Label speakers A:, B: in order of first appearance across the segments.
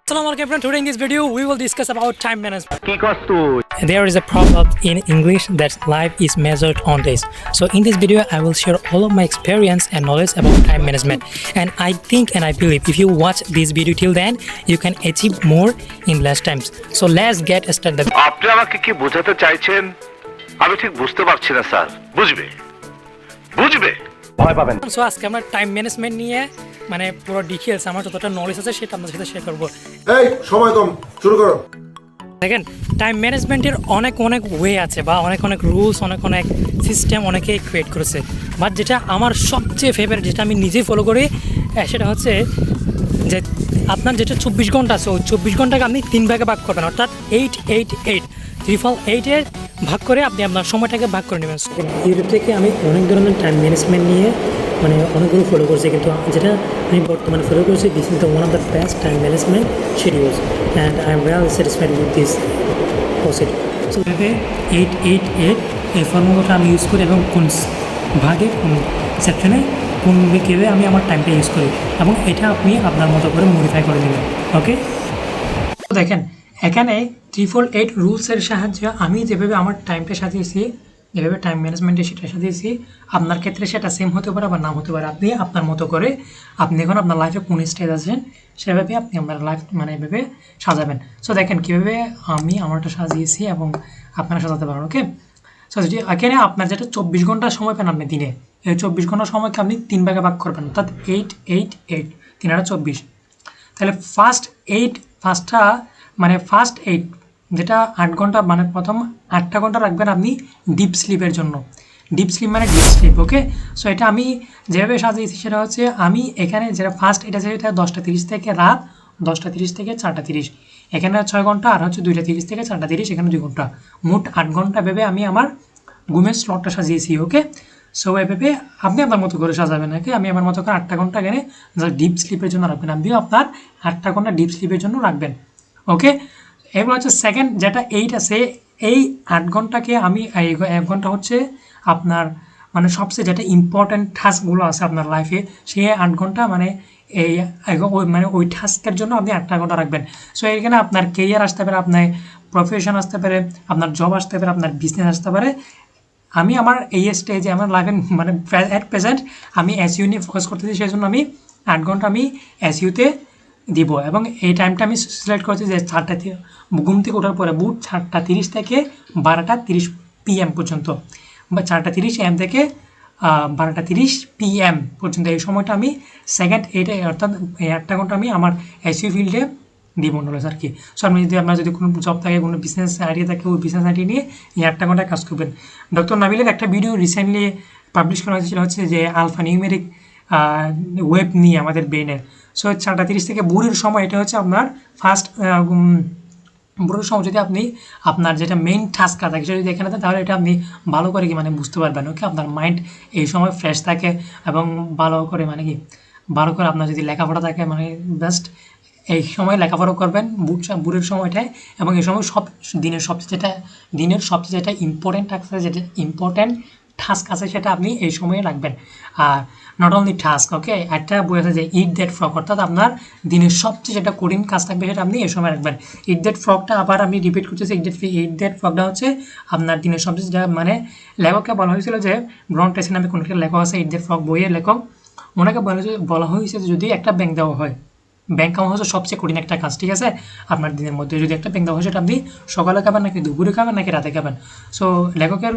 A: Assalamu alaikum everyone. Today in this video we will discuss about time management.
B: কি করছ তুই?
A: There is a proverb in English that life is measured on days. So in this video I will share all of my experience and knowledge about time management. And I think and I believe if you watch this video till then you can achieve more in less times. So let's get started.
B: আপনি আমাকে কি বোঝাতে চাইছেন? আমি ঠিক বুঝতে পারছি না স্যার। বুঝবে ভয় পাবেন।
A: So আজকে আমরা টাইম ম্যানেজমেন্ট নিয়ে মানে পুরো ডিটেইলস আমার যতটা নলেজ আছে সেটা আপনাদের সাথে শেয়ার করব।
C: এই সময় কম, শুরু করো।
A: দেখেন টাইম ম্যানেজমেন্টের অনেক ওয়ে আছে বা অনেক রুলস অনেক সিস্টেম অনেকেই ক্রিয়েট করেছে, বাট যেটা আমার সবচেয়ে ফেভারিট যেটা আমি নিজেই ফলো করি সেটা হচ্ছে যে আপনার যেটা 24 ঘন্টা আছে ওই 24 ঘন্টাকে আপনি 3 ভাগে ভাগ করবেন, অর্থাৎ 8 ভাগ করে আপনি আপনার সময়টাকে ভাগ করে নেবেন। ইউটিউব থেকে আমি অনেক ধরনের টাইম ম্যানেজমেন্ট নিয়ে মানে অনেকগুলো ফলো করছি, কিন্তু যেটা আমি বর্তমানে ফলো করছি this is the one of the best time management schedules and I am really satisfied with this procedure. So এভাবে 8 এই ফর্মুলাটা আমি ইউজ করি এবং কোন ভাগে কোন সেকশনে কোন কীভাবে আমি আমার টাইমটা ইউজ করি এবং এটা আপনি আপনার মতো করে মডিফাই করে নেবেন। ওকে, তো দেখেন এখানে 888 রুলসের সাহায্যে আমি যেভাবে আমার টাইমটা সাজিয়েছি, যেভাবে টাইম ম্যানেজমেন্টে সেটা সাজিয়েছি, আপনার ক্ষেত্রে সেটা সেম হতে পারে বা নাও হতে পারে। আপনি আপনার মতো করে আপনি এখন আপনার লাইফে কোন স্টেজ আছেন সেভাবে আপনি আপনার লাইফ মানে এভাবে সাজাবেন। সো দেখেন কীভাবে আমি আমারটা সাজিয়েছি এবং আপনারা সাজাতে পারেন। ওকে, সো যদি এখানে আপনার যেটা 24 ঘন্টা সময় পান আপনি দিনে, এই 24 ঘন্টা সময়কে আপনি 3 ভাগে ভাগ করবেন, অর্থাৎ 8 3 আর 24। তাহলে ফার্স্ট 8 যেটা 8 ঘন্টা মানে প্রথম 8টা ঘন্টা রাখবেন আপনি ডিপ স্লিপের জন্য। ডিপ স্লিপ মানে ডিপ স্লিপ। ওকে, সো এটা আমি যেভাবে সাজিয়েছি সেটা হচ্ছে আমি এখানে যেটা ফার্স্ট এটা যেটা 10টা 30 থেকে রাত 10টা 30 থেকে 4টা 30, এখানে 6 ঘন্টা আর হচ্ছে 2টা 30 থেকে 4টা 30, এখানে 2 ঘন্টা, মোট 8 ঘন্টা ভেবে আমি আমার ঘুমের স্লটটা সাজিয়েছি। ওকে, সো এভাবে আপনি আপনার মতো করে সাজাবেন। ওকে, আমি আমার মতো করে 8টা ঘন্টা এখানে ডিপ স্লিপের জন্য রাখবেন, আপনিও আপনার 8টা ঘন্টা ডিপ স্লিপের জন্য রাখবেন। ওকে, এবার হচ্ছে সেকেন্ড যেটা 8 আছে, এই 8 ঘন্টাকে আমি 1 ঘন্টা হচ্ছে আপনার মানে সবচেয়ে যেটা ইম্পর্ট্যান্ট টাস্কগুলো আছে আপনার লাইফে সেই 8 ঘন্টা মানে এই ওই টাস্কের জন্য আপনি 8টা ঘন্টা রাখবেন। সো এখানে আপনার কেরিয়ার আসতে পারে, আপনার প্রফেশন আসতে পারে, আপনার জব আসতে পারে, আপনার বিজনেস আসতে পারে। আমি আমার এই স্টেজে আমার লাইফে মানে অ্যাট প্রেজেন্ট আমি এসইউ নিয়ে ফোকাস করতেছি, সেই জন্য আমি 8 ঘন্টা আমি এসইউতে দিব এবং এই টাইমটা আমি সিলেক্ট করেছি যে 4টা ঘুম থেকে ওঠার পরে বুট 4টা 30 থেকে 12টা 30 PM পর্যন্ত, বা 4টা 30 AM থেকে 12টা 30 PM পর্যন্ত এই সময়টা আমি সেকেন্ড 8 অর্থাৎ এই 8টা ঘন্টা আমি আমার এসইউ ফিল্ডে দিব নলেজ আর কি। সো আপনি যদি আপনার যদি কোনো জব থাকে, কোনো বিজনেস আইডিয়া থাকে, ওই বিজনেস আইডিয়া নিয়ে এই 8টা ঘন্টায় কাজ করবেন। ডক্টর নাবিলের একটা ভিডিও রিসেন্টলি পাবলিশ করা হয়েছিল হচ্ছে যে আলফা নিউমেরিক ওয়েব নিয়ে আমাদের ব্রেনের। সো 4টা 30 থেকে ভোরের সময় এটা হচ্ছে আপনার ফার্স্ট ভোরের সময় যদি আপনি আপনার যেটা মেইন টাস্ক থাকে সেটা যদি এখানে থাকে তাহলে এটা আপনি ভালো করে কি মানে বুঝতে পারবেন। ওকে, আপনার মাইন্ড এই সময় ফ্রেশ থাকে এবং ভালো করে মানে কি ভালো করে আপনার যদি লেখাপড়া থাকে মানে বেস্ট এই সময় লেখাপড়া করবেন ভোরের সময়টায়, এবং এই সময় দিনের সবচেয়ে যেটা ইম্পর্টেন্ট টাস্ক আছে সেটা আপনি এই সময়ে রাখবেন। আর নট অনলি টাস্ক, ওকে, একটা বই আছে যে ইট দ্যাট ফ্রগ, অর্থাৎ আপনার দিনের সবচেয়ে যেটা কঠিন কাজ থাকবে সেটা আপনি এই সময় রাখবেন। ইট দ্যাট ফ্রগটা আবার আমি রিপিট করতেছি, ইট দ্যাট ফ্রগটা হচ্ছে আপনার দিনের সবচেয়ে যেটা মানে লেখককে বলা হয়েছিল যে ব্রন ট্রেসি নামে কোনো একটা লেখক আছে, ইট দ্যাট ফ্রগ বইয়ের লেখক, ওনাকে বলা হয়েছে যদি একটা ব্যাংক দেওয়া হয়, ব্যাংক খাওয়া হচ্ছে সবচেয়ে কঠিন একটা কাজ, ঠিক আছে, আপনার দিনের মধ্যে যদি একটা ব্যাংক দেওয়া হয় সেটা আপনি সকালে খাবেন নাকি দুপুরে খাবেন নাকি রাতে খাবেন। সো লেখকের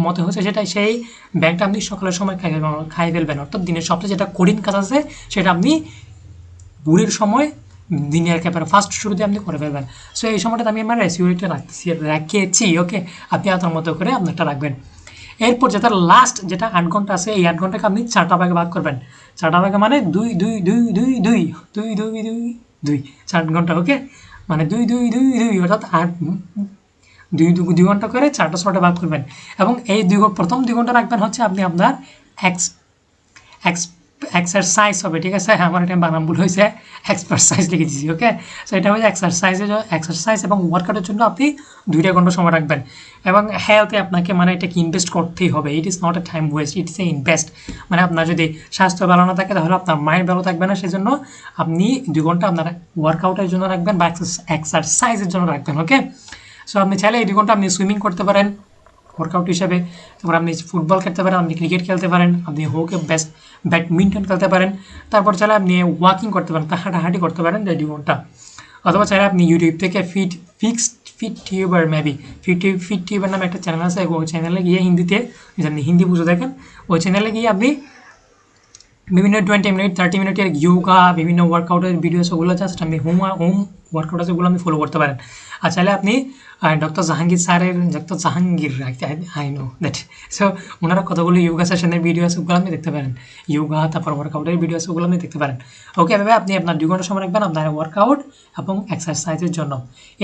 A: মতে হচ্ছে সেটা সেই ব্যাংকটা আপনি সকালের সময় খাই ফেলবেন, অর্থাৎ দিনের সবচেয়ে যেটা কঠিন কাজ আছে সেটা আপনি ভোরের সময় দিনের একেবারে ফার্স্ট শুরুতে আপনি করে ফেলবেন। সো এই সময়টা আমি আমার রেসিউরিটা রাখিয়েছি। ওকে, আপনি আপনার মতো করে আপনারটা রাখবেন। এরপর যেটা লাস্ট যেটা 8 ঘন্টা আছে, এই 8 ঘন্টাকে আপনি 4টা ভাগে ভাগ করবেন। 4টা ভাগে মানে 2 4 ঘন্টা। ওকে, মানে 2 অর্থাৎ 2 ঘন্টা করে 4টা স্লটে ভাগ করবেন এবং এই প্রথম 2 ঘন্টা রাখবেন হচ্ছে আপনি আপনার এক্সারসাইজ হবে, ঠিক আছে, আমার এটা বানান ভুল হয়েছে, এক্সারসাইজ লিখে দিয়েছি, ওকে। সো এটা হচ্ছে এক্সারসাইজ এবং ওয়ার্কআউটের জন্য আপনি 2 ঘন্টা সময় রাখবেন। এবং হেলথে আপনাকে মানে এটাকে ইনভেস্ট করতেই হবে, it is not a time waste, it is a invest. মানে আপনার যদি স্বাস্থ্য ভালো না থাকে তাহলে আপনার মাইন্ড ভালো থাকবে না, সেজন্য আপনি 2 ঘন্টা আপনার ওয়ার্কআউটের জন্য রাখবেন বা এক্সারসাইজের জন্য রাখবেন, ওকে। সো আপনি চাইলে এই 2 ঘন্টা আপনি সুইমিং করতে পারেন ওয়ার্কআউট হিসাবে, তারপর আপনি ফুটবল খেলতে পারেন, আপনি ক্রিকেট খেলতে পারেন, আপনি ব্যাডমিন্টন খেলতে পারেন, তারপর চাইলে আপনি ওয়াকিং করতে পারেন, হাঁটাহাঁটি করতে পারেন 2 ঘন্টা। অথবা চাইলে আপনি ইউটিউব থেকে ফিট টিউবার ফিট টিউবার নামে একটা চ্যানেল আছে, ওই চ্যানেলে গিয়ে হিন্দিতে, আপনি হিন্দি বুঝে দেখেন, ওই চ্যানেলে গিয়ে আপনি বিভিন্ন 20 মিনিট 30 মিনিটের ইয়োগা, বিভিন্ন ওয়ার্কআউটের ভিডিওস ওগুলো জাস্ট আপনি হোম ওয়ার্কআউট আছে ওগুলো আপনি ফলো করতে পারেন। আর চাইলে আপনি doctor Jahangir I know that, so ওনারা কতগুলো ইয়োগা সেশনের ভিডিও আছে ওগুলো আপনি দেখতে পারেন, ইয়োগা তারপর ওয়ার্কআউটের ভিডিও আছে ওগুলো আপনি দেখতে পারেন, ওকে। এভাবে আপনি আপনার 2 ঘন্টা সময় রাখবেন আপনার ওয়ার্কআউট এবং এক্সারসাইজের জন্য।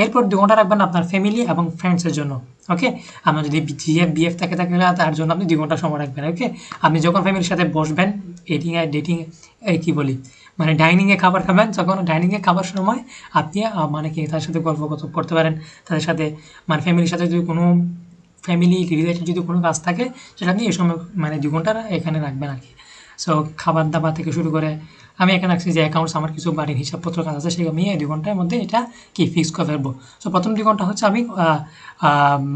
A: এরপর 2 ঘন্টা রাখবেন আপনার ফ্যামিলি এবং ফ্রেন্ডসের জন্য, ওকে। আপনার যদি বিএফ থাকে তাহলে তার জন্য আপনি 2 ঘন্টা সময় রাখবেন, ওকে। আপনি যখন ফ্যামিলির সাথে বসবেন ডেটিং কী বলি মানে ডাইনিংয়ে খাবার খাবেন, যখন ডাইনিংয়ে খাবার সময় আপনি মানে কি তাদের সাথে গল্প করতে পারেন, তাদের সাথে মানে ফ্যামিলির সাথে যদি কোনো ফ্যামিলি রিলেটেড যদি কোনো কাজ থাকে সেটা আপনি এই সময় মানে 2 ঘন্টা এখানে রাখবেন আর কি। সো খাবার দাবার থেকে শুরু করে আমি এখানে রাখছি যে অ্যাকাউন্টস আমার কিছু বাড়ির হিসাবপত্র কাজ আছে, সেটা আমি এই 2 ঘন্টার মধ্যে এটা কি ফিক্স করে ফেলবো। সো প্রথম 2 ঘন্টা হচ্ছে আমি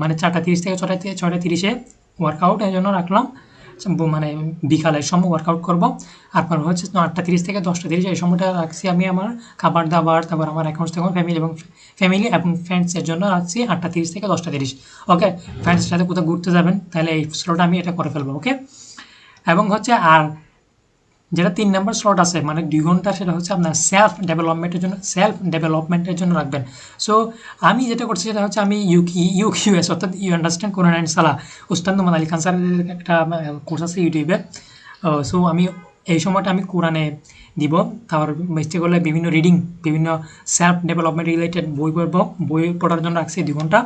A: মানে 4:30 থেকে 6:30 ওয়ার্কআউট এর জন্য রাখলাম, মানে বিকালের সময় ওয়ার্কআউট করবো। তারপর হচ্ছে 8:30 থেকে 10:30 এই সময়টা রাখছি আমি আমার খাবার দাবার, তারপর আমার অ্যাকাউন্টস থেকে ফ্যামিলি এবং ফ্রেন্ডসের জন্য রাখছি 8:30 থেকে 10:30, ওকে। ফ্রেন্ডসের সাথে কোথাও ঘুরতে যাবেন তাহলে এই স্লটটা আমি এটা করে ফেলবো, ওকে। এবং হচ্ছে আর যেটা 3 নম্বর স্লট আছে মানে 2 ঘন্টা, সেটা হচ্ছে আপনার সেলফ ডেভেলপমেন্টের জন্য রাখবেন। সো আমি যেটা করছি সেটা হচ্ছে আমি ইউকিউএস অর্থাৎ ইউ আন্ডারস্ট্যান্ড কোরআন অ্যান্ড সালাহ উস্তাদ মোহাম্মদ আলী খান স্যারের একটা কোর্স আছে ইউটিউবে। সো আমি এই সময়টা আমি কোরআনে দিব, তারপর মিস্টেক করলে বিভিন্ন সেলফ ডেভেলপমেন্ট রিলেটেড বই পড়ার জন্য রাখছি 2 ঘন্টা,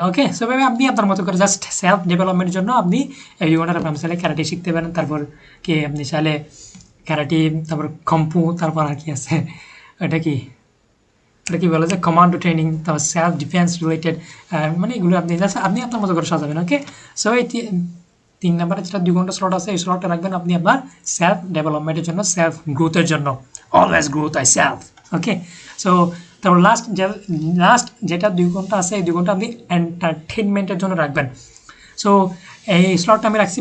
A: ওকে। সো ভাবে আপনি আপনার মতো করে জাস্ট সেলফ ডেভেলপমেন্টের জন্য আপনি এই 2 ঘন্টার আপনি চাইলে ক্যারাটে শিখতে পারেন, তারপর কি আপনি চাইলে ক্যারাটে, তারপর কম্পু, তারপর আর কি আছে এটা কি বলে যে কমান্ডো ট্রেনিং, তারপর সেলফ ডিফেন্স রিলেটেড, মানে এগুলো আপনি জাস্ট আপনি আপনার মতো করে সাজাবেন, ওকে। সো এই 3 নম্বরে যেটা 2 ঘন্টা স্লট আছে এই স্লটটা রাখবেন আপনি আপনার সেলফ ডেভেলপমেন্টের জন্য, সেলফ গ্রোথের জন্য, always growth I self, okay. So তারপর লাস্ট যেটা 2 ঘন্টা আছে এই 2 ঘন্টা আপনি এন্টারটেনমেন্টের জন্য রাখবেন। সো এই স্লটটা আমি রাখছি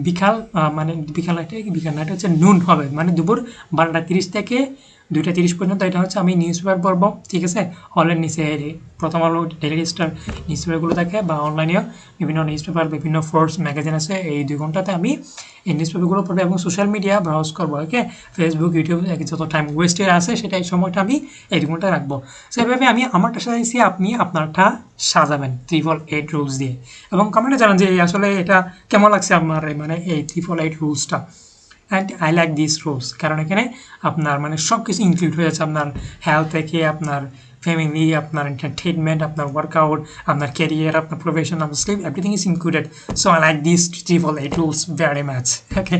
A: বিকাল মানে বিকাল নাইটে হচ্ছে নুন হবে, মানে দুপুর 12:30 থেকে 2:30 পর্যন্ত। এটা হচ্ছে আমি নিউজ পেপার পড়বো, ঠিক আছে। হলের নিচে প্রথম আলো, ডেইলি স্টার নিউজ পেপারগুলো থাকে, বা অনলাইনেও বিভিন্ন নিউজ পেপার, বিভিন্ন ফোর্স ম্যাগাজিন আছে। এই 2 ঘন্টাতে আমি এই নিউজ পেপারগুলো পড়বো এবং সোশ্যাল মিডিয়া ব্রাউজ করবো, ওকে। ফেসবুক, ইউটিউব যত টাইম ওয়েস্টের আছে সেটা এই সময়টা আমি এই 2 ঘন্টা রাখবো। সেভাবে আমি আমারটা সাজাইছি, আপনি আপনারটা সাজাবেন 888 রুলস দিয়ে, এবং কমেন্টে জানান যে আসলে এটা কেমন লাগছে আমার মানে এই 888 রুলসটা। And I like this rules, কারণ এখানে আপনার মানে সব কিছু ইনক্লুড হয়ে যাচ্ছে, আপনার হেলথ থেকে আপনার ফ্যামিলি, আপনার এন্টারটেনমেন্ট, আপনার ওয়ার্কআউট, আপনার ক্যারিয়ার, আপনার প্রফেশন, আপনার sleep, everything is included. So I like this 888 rules very much, okay.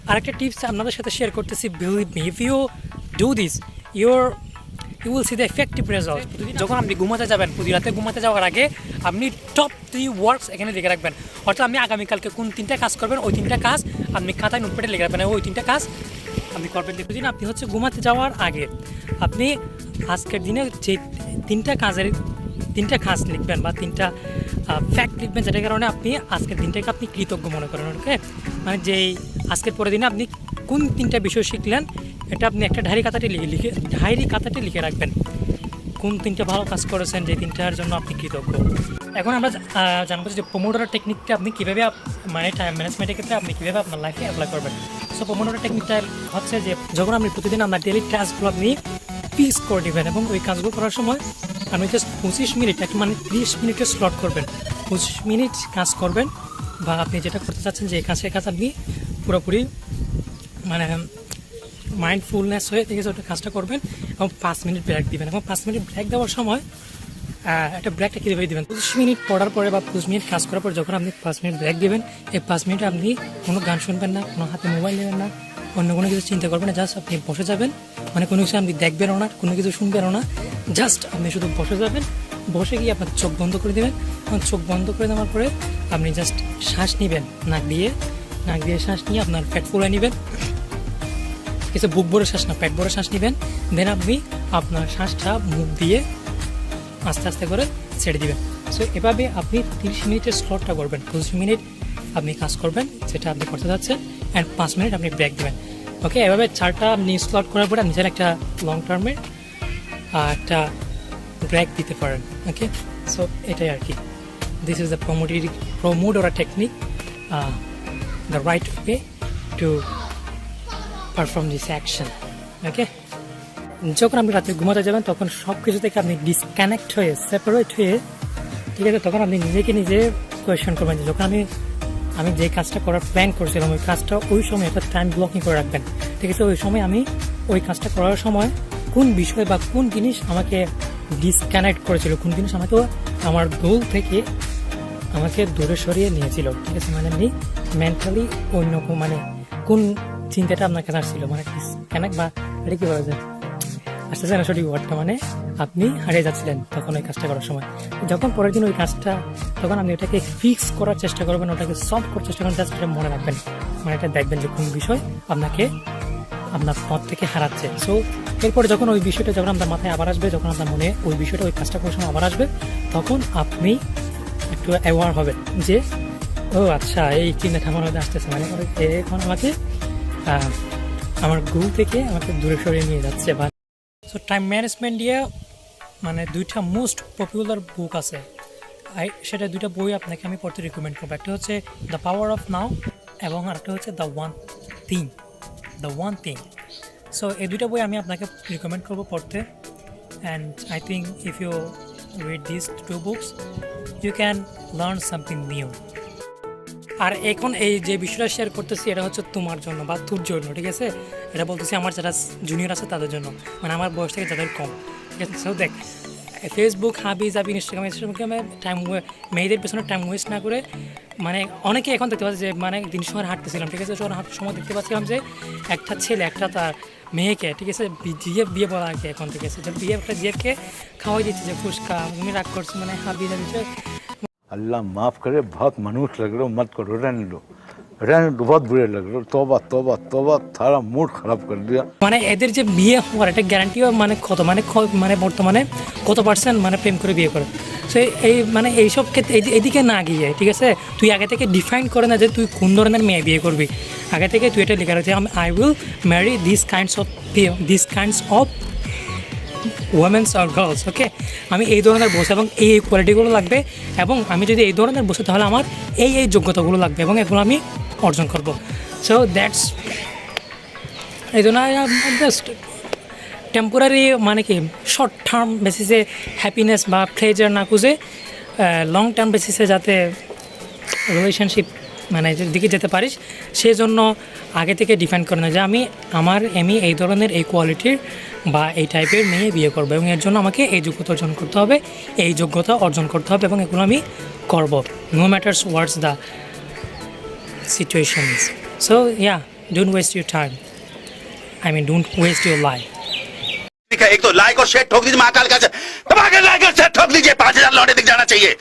A: আরেকটা টিপস আপনাদের সাথে শেয়ার করতেছি, believe me, if you do this you will see the effective result. যখন আপনি ঘুমাতে যাবেন, প্রতি রাতে ঘুমাতে যাওয়ার আগে আপনি টপ 3 ওয়ার্কস এখানে লিখে রাখবেন, অর্থাৎ আপনি আগামীকালকে কোন 3টা কাজ করবেন ওই 3টা কাজ আপনি খাতায় নোটপ্যাডে লিখে রাখবেন, ওই 3টা কাজ আপনি করবেন। দেখুন আপনি হচ্ছে ঘুমাতে যাওয়ার আগে আপনি আজকের দিনে যে 3টা কাজ লিখবেন বা 3টা ফ্যাক্ট লিখবেন, যেটার কারণে আপনি আজকের দিনটাকে আপনি কৃতজ্ঞ মনে করেন, ওকে। মানে যেই আজকের পরের দিনে আপনি কোন 3টা বিষয় শিখলেন এটা আপনি একটা ডায়েরি খাতাতে লিখে রাখবেন, কোন 3টা ভালো কাজ করেছেন, যে 3টার জন্য আপনি কৃতজ্ঞ। এখন আমরা জানবো যে পোমোডোরো টেকনিকটা আপনি কীভাবে মানে টাইম ম্যানেজমেন্টের ক্ষেত্রে আপনি কীভাবে আপনার লাইফে অ্যাপ্লাই করবেন। সো পোমোডোরো টেকনিকটা হচ্ছে যে যখন আপনি প্রতিদিন আপনার ডেইলি টাস্কগুলো আপনি ফিক্স করে দেবেন, এবং ওই কাজগুলো করার সময় আপনি জাস্ট 25 মিনিট মানে 30 মিনিটের স্লট করবেন, 25 মিনিট কাজ করবেন, বা আপনি যেটা করতে চাচ্ছেন যে কাজ আপনি পুরোপুরি মানে মাইন্ডফুলনেস হয়ে ঠিক আছে ওটা কাজটা করবেন, এবং 5 মিনিট ব্রেক দিবেন। এবং 5 মিনিট ব্রেক দেওয়ার সময় একটা ব্রেকটা কীভাবে দেবেন 25 মিনিট পড়ার পরে বা 25 মিনিট কাজ করার পর যখন আপনি 5 মিনিট ব্রেক দেবেন, এই 5 মিনিটে আপনি কোনো গান শুনবেন না, কোনো হাতে মোবাইল নেবেন না, অন্য কোনো কিছু চিন্তা করবেন না, জাস্ট আপনি বসে যাবেন, মানে কোনো কিছু আপনি দেখবেনও না, কোনো কিছু শুনবেনও না, জাস্ট আপনি শুধু বসে যাবেন। বসে গিয়ে আপনার চোখ বন্ধ করে দেবেন। চোখ বন্ধ করে দেওয়ার পরে আপনি জাস্ট শ্বাস নেবেন নাক দিয়ে শ্বাস নিয়ে আপনার পেট ফুলে নেবেন, কিছু বুক ভরে শ্বাস না, পেট ভরে শ্বাস নেবেন। দেন আপনি আপনার শ্বাসটা মুখ দিয়ে আস্তে আস্তে করে ছেড়ে দিবেন। সো এভাবে আপনি 30 মিনিটের স্লটটা করবেন। 25 মিনিট আপনি কাজ করবেন যেটা আপনি করতে যাচ্ছেন, অ্যান্ড 5 মিনিট আপনি ব্রেক দেবেন। ওকে, এভাবে 4টা আপনি স্লট করার পরে আপনি চাইলে একটা লং টার্মের একটা ব্রেক দিতে পারেন। ওকে, সো এটাই আর কি। This is the pomodoro technique, the right way to perform this action. Okay, যখন আপনি রাত্রে ঘুমাতে যাবেন তখন সব কিছু থেকে আপনি ডিসকানেক্ট হয়ে সেপারেট হয়ে, ঠিক আছে, তখন আপনি নিজেকে নিজে কোয়েশ্চেন করবেন যে যখন আমি যে কাজটা করার প্ল্যান করছিলাম ওই কাজটা ওই সময় একটা টাইম ব্লকিং করে রাখবেন। ঠিক আছে, ওই সময় আমি ওই কাজটা করার সময় কোন বিষয় বা কোন জিনিস আমাকে ডিসকানেক্ট করেছিল, কোন জিনিস আমাকে আমার গোল থেকে আমাকে দূরে সরিয়ে নিয়েছিল। ঠিক আছে, মানে আপনি মেন্টালি অন্য মানে কোন চিন্তাটা আপনার কাছে আসছিল, মানে ডিসকানেক্ট বা এটা কী বলা যায়, আসতেছে না সঠিক ওয়ার্ডটা, মানে আপনি হারিয়ে যাচ্ছিলেন তখন ওই কাজটা করার সময়। যখন পরের দিন ওই কাজটা, তখন আপনি ওটাকে ফিক্স করার চেষ্টা করবেন, ওটাকে সলভ করার চেষ্টা করবেন, জাস্ট এটা মনে রাখবেন, মানে এটা দেখবেন যে কোন বিষয় আপনাকে আপনার পথ থেকে হারাচ্ছে। সো এরপরে যখন ওই বিষয়টা যখন আপনার মাথায় আবার আসবে, যখন আপনার মনে ওই বিষয়টা ওই কাজটা করার সময় আবার আসবে, তখন আপনি একটু অ্যাওয়ার হবেন যে ও আচ্ছা এই চিন্তাটা আমার মধ্যে আসতেছে, মানে এখন আমাকে আমার গোল থেকে আমাকে দূরে সরিয়ে নিয়ে যাচ্ছে। বা সো টাইম ম্যানেজমেন্ট দিয়ে মানে 2টা মোস্ট পপুলার বুক আছে, সেটা 2টা বই আপনাকে আমি পড়তে রিকমেন্ড করবো। একটা হচ্ছে দ্য পাওয়ার অফ নাও এবং আরেকটা হচ্ছে দ্য ওয়ান থিং। সো এই 2টা বই আমি আপনাকে রিকমেন্ড করবো পড়তে, and I think if you read this 2 books you can learn something new. আর এখন এই যে বিষয়টা শেয়ার করতেছি এটা হচ্ছে তোমার জন্য বা তোর জন্য, ঠিক আছে, এটা বলতেছি আমার যারা জুনিয়র আছে তাদের জন্য, মানে আমার বয়স থেকে যাদের কম। ঠিক আছে, সো দেখ, ফেসবুক হাবি ইনস্টাগ্রামে টাইম মেয়েদের পেছনে টাইম ওয়েস্ট না করে, মানে অনেকে এখন দেখতে পাচ্ছি যে মানে দিন সময় হাঁটতেছিলাম, ঠিক আছে, হাঁটার সময় দেখতে পাচ্ছিলাম যে একটা ছেলে একটা তার মেয়েকে, ঠিক আছে, বিয়ে বলা আর কি এখন, ঠিক আছে, যে একটা জিএফকে খাওয়াই দিচ্ছে যে ফুচকা, তুমি রাগ করছো, মানে হাবি
D: अल्लाह माफ़ करे, बहुत मनुष्य लग रहे हो, मत करो, रहने दो, बहुत बुरे लग रहे हो, तौबा तौबा तौबा, थारा मूड खराब कर दिया।
A: মানে এদের যে বিয়ে হওয়ার একটা গ্যারান্টিও মানে কত, মানে বর্তমানে কত % মানে প্রেম করে বিয়ে করে। সো এই মানে এইসব ক্ষেত্রে এদিকে না গিয়ে, ঠিক আছে, তুই আগে থেকে ডিফাইন করে না যে তুই কোন ধরনের মেয়ে বিয়ে করবি। আগে থেকে তুই এটা লেখা রাখছে I will marry this kinds of womens আর গার্লস। ওকে, আমি এই ধরনের বসে এবং এই কোয়ালিটিগুলো লাগবে, এবং আমি যদি এই ধরনের বসে তাহলে আমার এই যোগ্যতাগুলো লাগবে এবং এগুলো আমি অর্জন করব। সো দ্যাটস এই জন্য জাস্ট টেম্পোরারি মানে কি শর্ট টার্ম বেসিসে হ্যাপিনেস বা প্লেজার না খুঁজে লং টার্ম বেসিসে যাতে রিলেশনশিপ মানে দিকে যেতে পারিস, সেই জন্য আগে থেকে ডিফাইন করে না যে আমি এই ধরনের এই কোয়ালিটির বা এই টাইপের মেয়ে বিয়ে করবো এবং এর জন্য আমাকে এই যোগ্যতা অর্জন করতে হবে, এবং এগুলো আমি করব, no matters what's the situations. So yeah, don't waste your time, don't waste your life.
E: एक तो लाइक और शेयर ठोक दीजिए, महाकाल का दबा के लाइक और शेयर ठोक दीजिए, 5000 लौटे दिख जाना चाहिए।